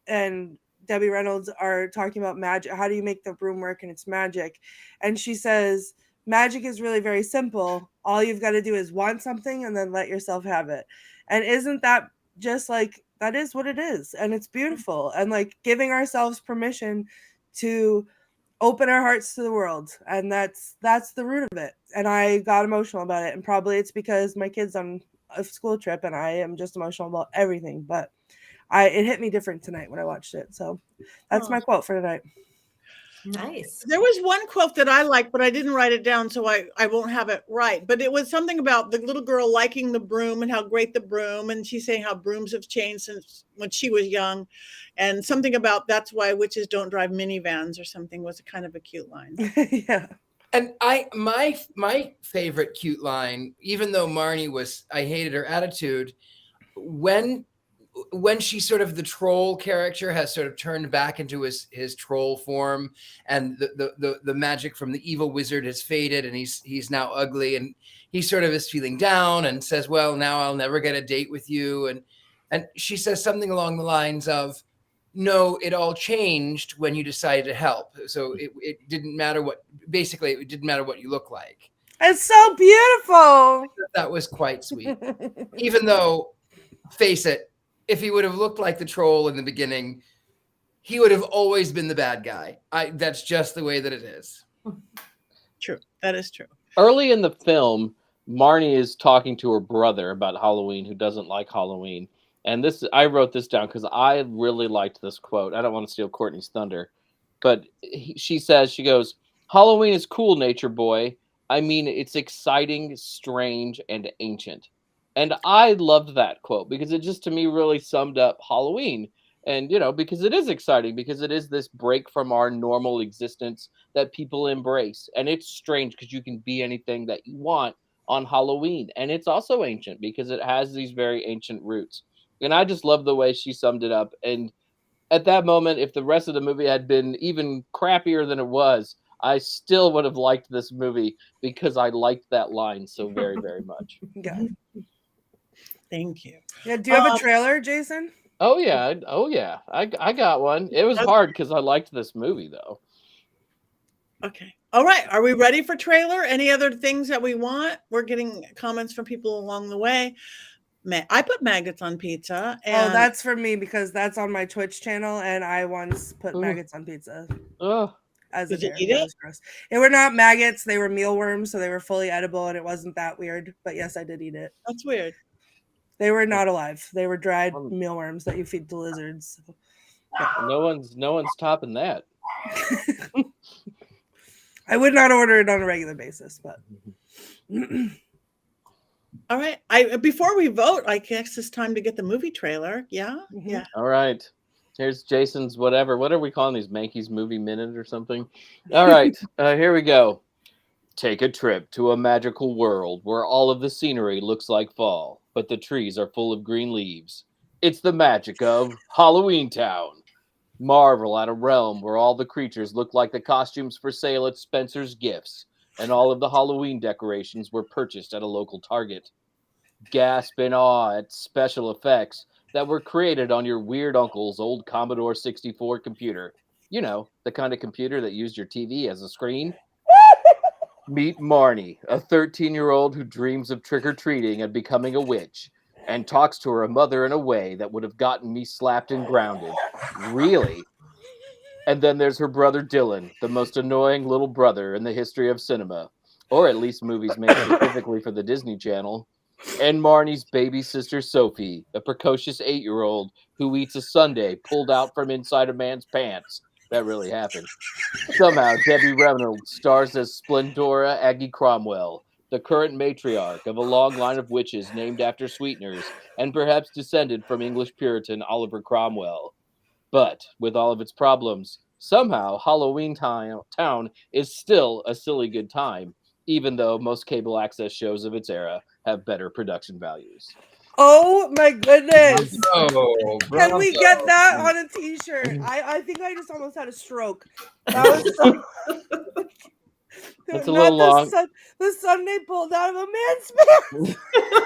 and Debbie Reynolds are talking about magic. How do you make the broom work? And it's magic. And she says, magic is really very simple. All you've got to do is want something and then let yourself have it. And isn't that just like, that is what it is. And it's beautiful. And like giving ourselves permission to open our hearts to the world. And that's the root of it. And I got emotional about it. And probably it's because my kid's on a school trip and I am just emotional about everything. But it hit me different tonight when I watched it. So that's my quote for tonight. Nice. There was one quote that I liked, but I didn't write it down, so I won't have it right. But it was something about the little girl liking the broom and how great the broom, and she's saying how brooms have changed since when she was young, and something about that's why witches don't drive minivans or something was a kind of a cute line. Yeah. And my favorite cute line, even though Marnie I hated her attitude, when she sort of the troll character has sort of turned back into his troll form, and the magic from the evil wizard has faded, and he's now ugly, and he sort of is feeling down and says, well, now I'll never get a date with you. And she says something along the lines of, no, it all changed when you decided to help. So it didn't matter it didn't matter what you look like. It's so beautiful. That was quite sweet. Even though, face it, if he would have looked like the troll in the beginning, he would have always been the bad guy. That's just the way that it is. True. That is true. Early in the film, Marnie is talking to her brother about Halloween, who doesn't like Halloween. And I wrote this down because I really liked this quote. I don't want to steal Courtney's thunder, but she goes, Halloween is cool, nature boy. I mean, it's exciting, strange, and ancient. And I loved that quote because it just, to me, really summed up Halloween. And, because it is exciting, because it is this break from our normal existence that people embrace. And it's strange because you can be anything that you want on Halloween. And it's also ancient because it has these very ancient roots. And I just love the way she summed it up. And at that moment, if the rest of the movie had been even crappier than it was, I still would have liked this movie because I liked that line so very, very much. Yeah. Thank you. Yeah. Do you have a trailer, Jason? Oh, yeah. I got one. It was hard because I liked this movie, though. Okay. All right. Are we ready for trailer? Any other things that we want? We're getting comments from people along the way. I put maggots on pizza. And that's for me because that's on my Twitch channel, and I once put maggots on pizza. Oh, as Did a you dare. eat That it? was gross. They were not maggots; they were mealworms, so they were fully edible, and it wasn't that weird. But yes, I did eat it. That's weird. They were not alive; they were dried mealworms that you feed to lizards. no one's topping that. I would not order it on a regular basis, but. All right. Before we vote, I guess it's time to get the movie trailer. Yeah. Mm-hmm. Yeah. All right. Here's Jason's whatever. What are we calling these? Mankey's Movie Minute or something? All right. Here we go. Take a trip to a magical world where all of the scenery looks like fall, but the trees are full of green leaves. It's the magic of Halloweentown. Marvel at a realm where all the creatures look like the costumes for sale at Spencer's Gifts, and all of the Halloween decorations were purchased at a local Target. Gasp in awe at special effects that were created on your weird uncle's old Commodore 64 computer. You know, the kind of computer that used your TV as a screen. Meet Marnie, a 13-year-old who dreams of trick-or-treating and becoming a witch, and talks to her mother in a way that would have gotten me slapped and grounded. Really? And then there's her brother Dylan, the most annoying little brother in the history of cinema, or at least movies made specifically for the Disney Channel. And Marnie's baby sister Sophie, a precocious 8-year-old who eats a sundae pulled out from inside a man's pants. That really happened. Somehow, Debbie Reynolds stars as Splendora Aggie Cromwell, the current matriarch of a long line of witches named after sweeteners, and perhaps descended from English Puritan Oliver Cromwell. But with all of its problems, somehow Halloweentown is still a silly good time, even though most cable access shows of its era have better production values. Oh my goodness! Oh, Can we get that on a t-shirt? I think I just almost had a stroke. That was so... That's a little long. The Sunday pulled out of a man's pants.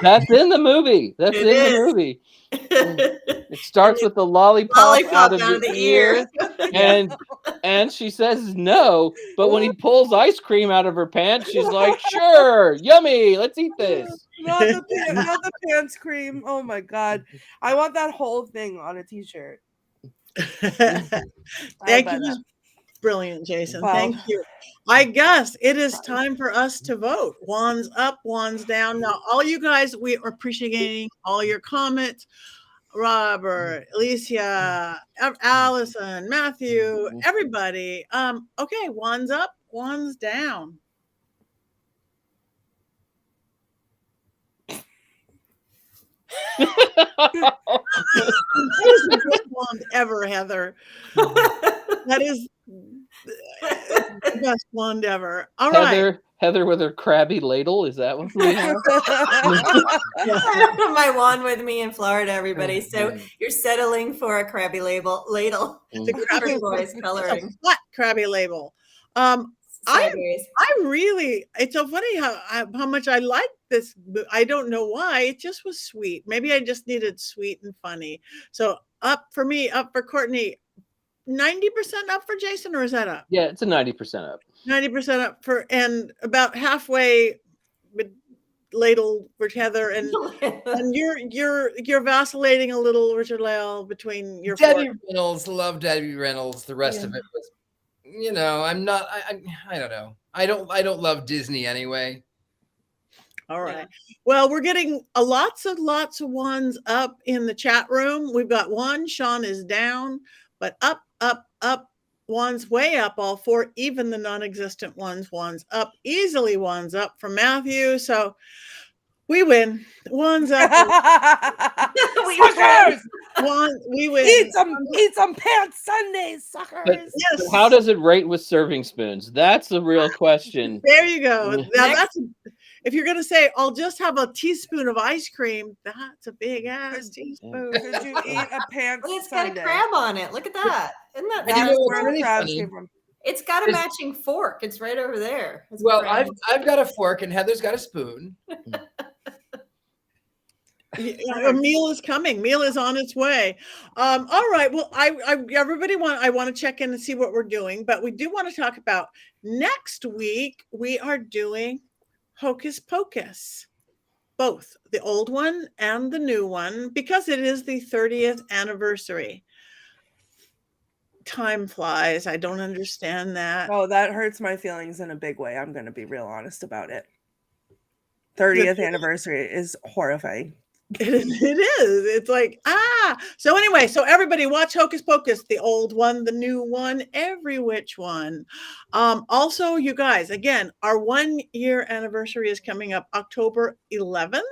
That's in the movie. That's in the movie. It starts with the lollipop out of the ear, and she says no. But when he pulls ice cream out of her pants, she's like, "Sure, yummy. Let's eat this." Not the pants cream. Oh my god! I want that whole thing on a t-shirt. Thank you. Brilliant, Jason. Wow. Thank you. I guess it is time for us to vote. Wands up, wands down. Now, all you guys, we are appreciating all your comments. Robert, Alicia, Allison, Matthew, everybody. Okay, one's up, one's down. That is the best wand ever, Heather. That is the best wand ever. All right. Heather with her crabby ladle. Is that what we have? I have my wand with me in Florida, everybody. So you're settling for a crabby ladle. The crabby boys coloring. It's a flat crabby label. It's so funny how much I like this. I don't know why. It just was sweet. Maybe I just needed sweet and funny. So up for me, up for Courtney. 90% up for Jason, or is that up? Yeah, it's a 90% up. 90% up for, and about halfway with ladle for Heather, and you're vacillating a little, Richard-Lael, between your Debbie Reynolds. Love Debbie Reynolds. The rest of it was, I'm not. I don't know. I don't love Disney anyway. All right. Well, we're getting lots of ones up in the chat room. We've got one. Sean is down, but up. One's way up, all four, even the non-existent ones up, easily one's up from Matthew. So we win. One's up. We win. Eat some pants Sundays, suckers. But, yes. How does it rate with serving spoons? That's a real question. There you go. Now if you're going to say, I'll just have a teaspoon of ice cream, that's a big ass teaspoon. Could you eat a pants It's Sunday? got a crab on it. Look at that. Isn't that where the crabs came from. It's got a matching fork. It's right over there. I've got a fork and Heather's got a spoon. A meal is coming. Meal is on its way. All right. Well, I want to check in and see what we're doing, but we do want to talk about next week. We are doing Hocus Pocus, both the old one and the new one, because it is the 30th anniversary. Time flies. I don't understand that. Oh, that hurts my feelings in a big way. I'm going to be real honest about it. 30th anniversary is horrifying. It is. It's like, So anyway, so everybody watch Hocus Pocus, the old one, the new one, every which one. Also, you guys, again, our 1 year anniversary is coming up October 11th,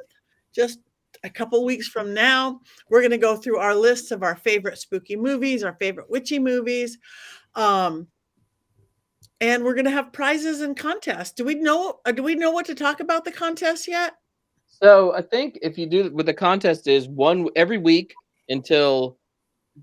just a couple weeks from now. We're going to go through our lists of our favorite spooky movies, our favorite witchy movies. And we're going to have prizes and contests. Do we know what to talk about the contest yet? So I think if you do what the contest is, one every week until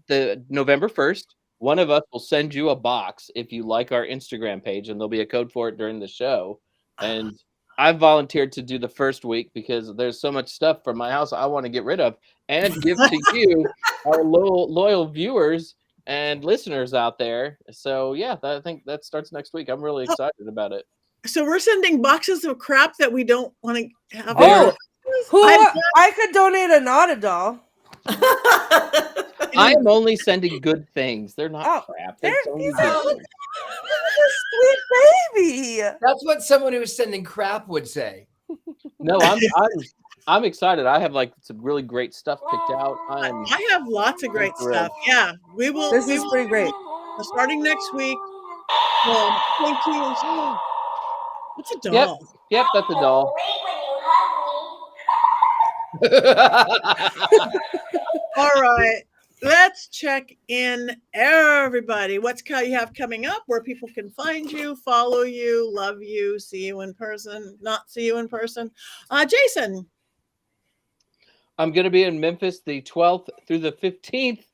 the November 1st, one of us will send you a box if you like our Instagram page, and there'll be a code for it during the show. And I've volunteered to do the first week because there's so much stuff from my house I want to get rid of and give to you, our loyal viewers and listeners out there. So yeah, I think that starts next week. I'm really excited about it. So we're sending boxes of crap that we don't want to have. I could donate a Nada doll. I am only sending good things. They're not crap. They're only good things. Sweet baby. That's what someone who's sending crap would say. No, I'm excited. I have some really great stuff picked out. I have lots of great stuff. Yeah, we will. This is pretty great. Starting next week. Thank you. It's a doll. Yep, that's a doll. All right, let's check in, everybody. What's you have coming up, where people can find you, follow you, love you, see you in person, not see you in person. Jason. I'm going to be in Memphis the 12th through the 15th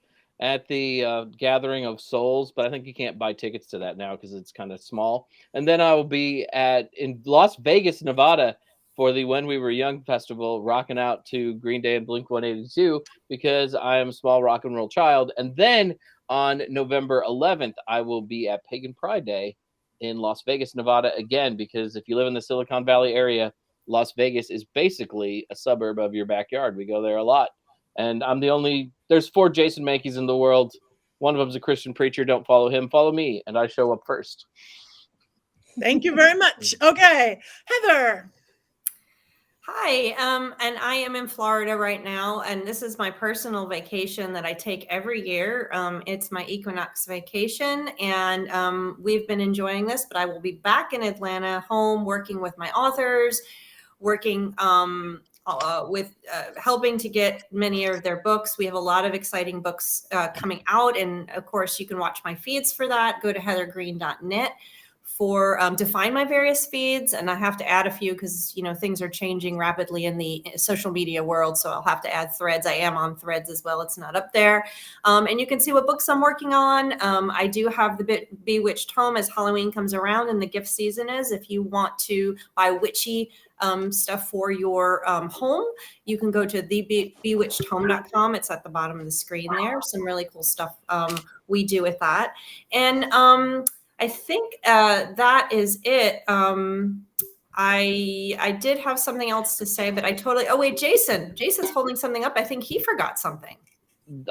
at the Gathering of Souls, but I think you can't buy tickets to that now because it's kind of small. And then I will be in Las Vegas, Nevada, for the When We Were Young festival, rocking out to Green Day and Blink-182 because I am a small rock and roll child. And then on November 11th, I will be at Pagan Pride Day in Las Vegas, Nevada again, because if you live in the Silicon Valley area, Las Vegas is basically a suburb of your backyard. We go there a lot. And there's 4 Jason Mankeys in the world. One of them's a Christian preacher. Don't follow him, follow me. And I show up first. Thank you very much. Okay, Heather. Hi, and I am in Florida right now, and this is my personal vacation that I take every year. It's my equinox vacation, and we've been enjoying this, but I will be back in Atlanta, home, working with my authors, working with helping to get many of their books. We have a lot of exciting books coming out, and of course, you can watch my feeds for that. Go to heathergreene.net for to find my various feeds, and I have to add a few because things are changing rapidly in the social media world, so I'll have to add threads. I am on threads as well. It's not up there, and you can see what books I'm working on. I do have the Bewitched home as Halloween comes around and the gift season is. If you want to buy witchy stuff for your home, you can go to thebewitchedhome.com. It's at the bottom of the screen there. Some really cool stuff we do with that, and I think that is it. I did have something else to say, but I totally. Oh wait, Jason's holding something up. I think he forgot something.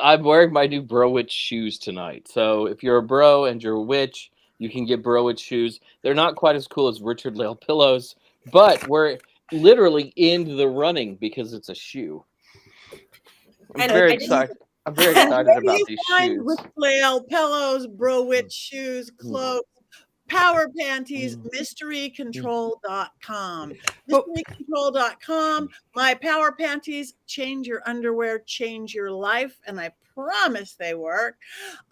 I'm wearing my new Bro Witch shoes tonight. So if you're a bro and you're a witch, you can get Bro Witch shoes. They're not quite as cool as Richard-Lael pillows, but we're literally in the running because it's a shoe. I'm very excited about these shoes. Richard-Lael pillows, Bro Witch shoes, clothes, power panties, mysterycontrol.com. Mysterycontrol.com. My power panties change your underwear, change your life, and I promise they work.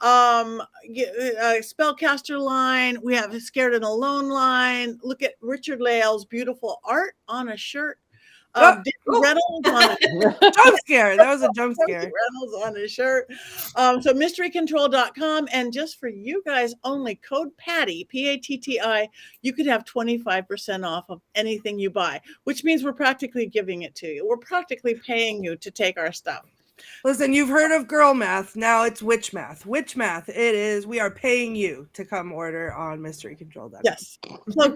Spellcaster line. We have a Scared and Alone line. Look at Richard-Lael's beautiful art on a shirt. Reynolds on a jump scare. That was a jump scare. Reynolds on his shirt. So mysterycontrol.com, and just for you guys only, code Patti, P-A-T-T-I, you could have 25% off of anything you buy, which means we're practically giving it to you. We're practically paying you to take our stuff. Listen, you've heard of girl math. Now it's witch math. Witch math. It is. We are paying you to come order on mysterycontrol.com. Yes. So our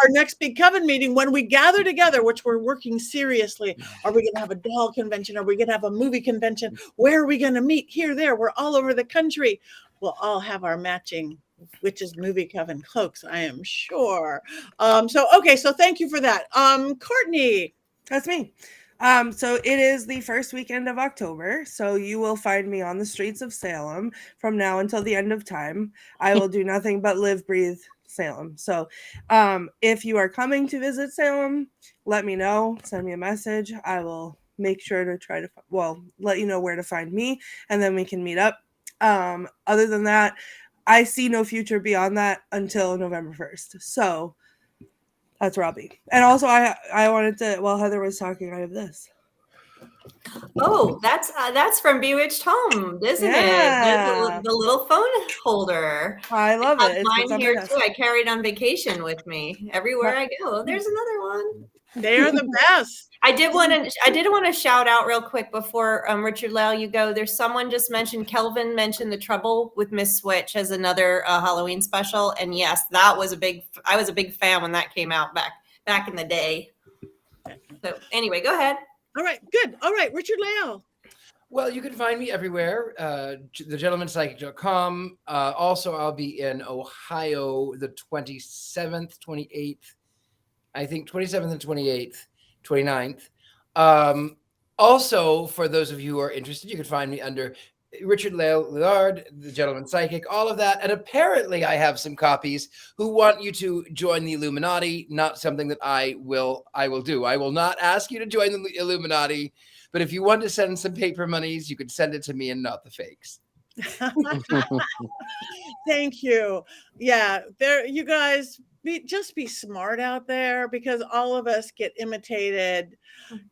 next big Coven meeting, when we gather together, which we're working seriously, are we going to have a doll convention? Are we going to have a movie convention? Where are we going to meet? Here, there. We're all over the country. We'll all have our matching Witches Movie Coven cloaks, I am sure. So thank you for that. Courtney. That's me. So it is the first weekend of October, so you will find me on the streets of Salem from now until the end of time. I will do nothing but live, breathe Salem. So if you are coming to visit Salem, let me know. Send me a message. I will make sure to let you know where to find me, and then we can meet up. Other than that, I see no future beyond that until November 1st. So that's where I'll be. And also, I wanted to, while Heather was talking, I have this. Oh, that's from Bewitched Home, isn't it? The little phone holder. I love it. It's mine here too. I carry it on vacation with me everywhere I go. There's another one. They are the best. I did want to shout out real quick before Richard-Lael, you go. There's someone just mentioned, Kelvin mentioned The Trouble with Miss Switch as another Halloween special, and yes, I was a big fan when that came out back in the day. So anyway, go ahead. All right, good. All right, Richard-Lael. Well, you can find me everywhere. thegentlemanpsychic.com. Also, I'll be in Ohio the 27th, 28th. I think 27th and 28th, 29th. Also, for those of you who are interested, you can find me under Richard-Lael Lillard, the Gentleman Psychic, all of that. And apparently I have some copies who want you to join the Illuminati, not something that I will do. I will not ask you to join the Illuminati, but if you want to send some paper monies, you could send it to me and not the fakes. Thank you. Yeah, you guys just be smart out there, because all of us get imitated.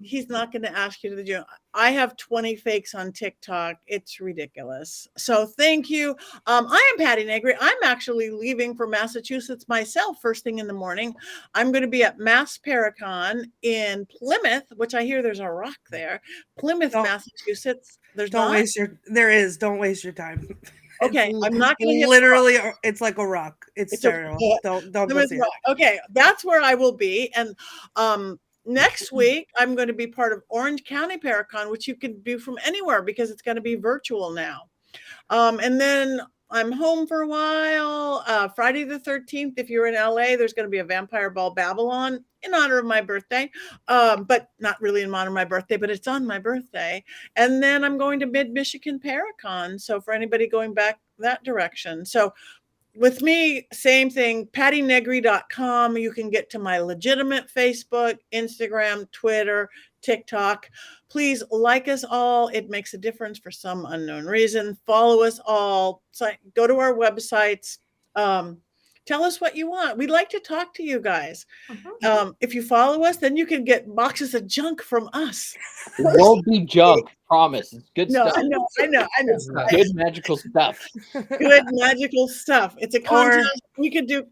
He's not going to ask you to do. I have 20 fakes on TikTok. It's ridiculous. So thank you. I am Patti Negri. I'm actually leaving for Massachusetts myself first thing in the morning. I'm going to be at Mass Paracon in Plymouth, which I hear there's a rock there. Plymouth, Massachusetts. Don't waste your time. Okay, I'm not going to literally. It's like a rock. It's terrible. Don't go see it. Okay, that's where I will be. And next week I'm going to be part of Orange County Paracon, which you can do from anywhere because it's going to be virtual now. And then I'm home for a while. Friday the 13th, if you're in LA, there's going to be a Vampire Ball Babylon in honor of my birthday, but not really in honor of my birthday, but it's on my birthday. And then I'm going to Mid-Michigan Paracon. So for anybody going back that direction. So with me, same thing, pattinegri.com. You can get to my legitimate Facebook, Instagram, Twitter, TikTok. Please like us all. It makes a difference for some unknown reason. Follow us all. Go to our websites. Tell us what you want. We'd like to talk to you guys. If you follow us, then you can get boxes of junk from us. It won't be junk. Promise. It's good stuff. I know. It's good magical stuff. Good magical stuff. It's a contest. We could do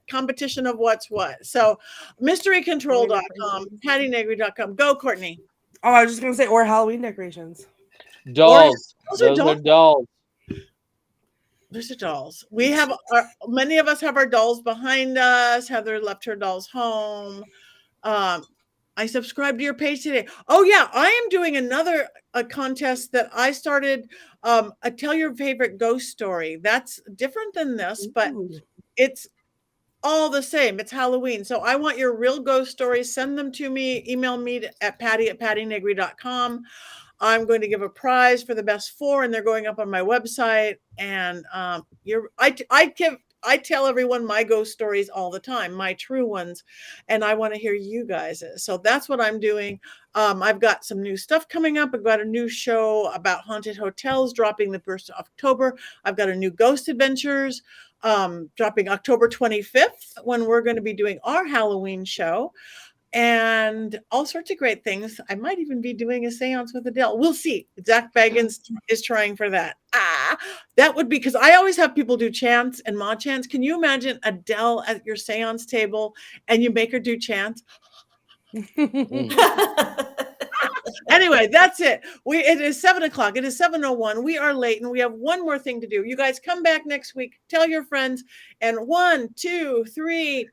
competition of what's what. So mysterycontrol.com, pattinegri.com. Go, Courtney. Oh, I was just going to say, or Halloween decorations. Dolls. Those are dolls. Those are dolls. We have many of us have our dolls behind us. Heather left her dolls home. I subscribed to your page today. Oh yeah, I am doing a contest that I started. Tell your favorite ghost story. That's different than this, but it's all the same. It's Halloween. So I want your real ghost stories. Send them to me. Email me at patty@pattinegri.com. I'm going to give a prize for the best 4, and they're going up on my website. And I tell everyone my ghost stories all the time, my true ones, and I want to hear you guys. So that's what I'm doing. I've got some new stuff coming up. I've got a new show about haunted hotels dropping the 1st of October. I've got a new Ghost Adventures dropping October 25th when we're going to be doing our Halloween show. And all sorts of great things. I might even be doing a seance with Adele. We'll see. Zach Baggins is trying for that. That would be, because I always have people do chants and ma chants. Can you imagine Adele at your seance table and you make her do chants? Anyway, that's it. It is 7:00. It is 7:01. We are late, and we have one more thing to do. You guys come back next week. Tell your friends. And 1, 2, 3.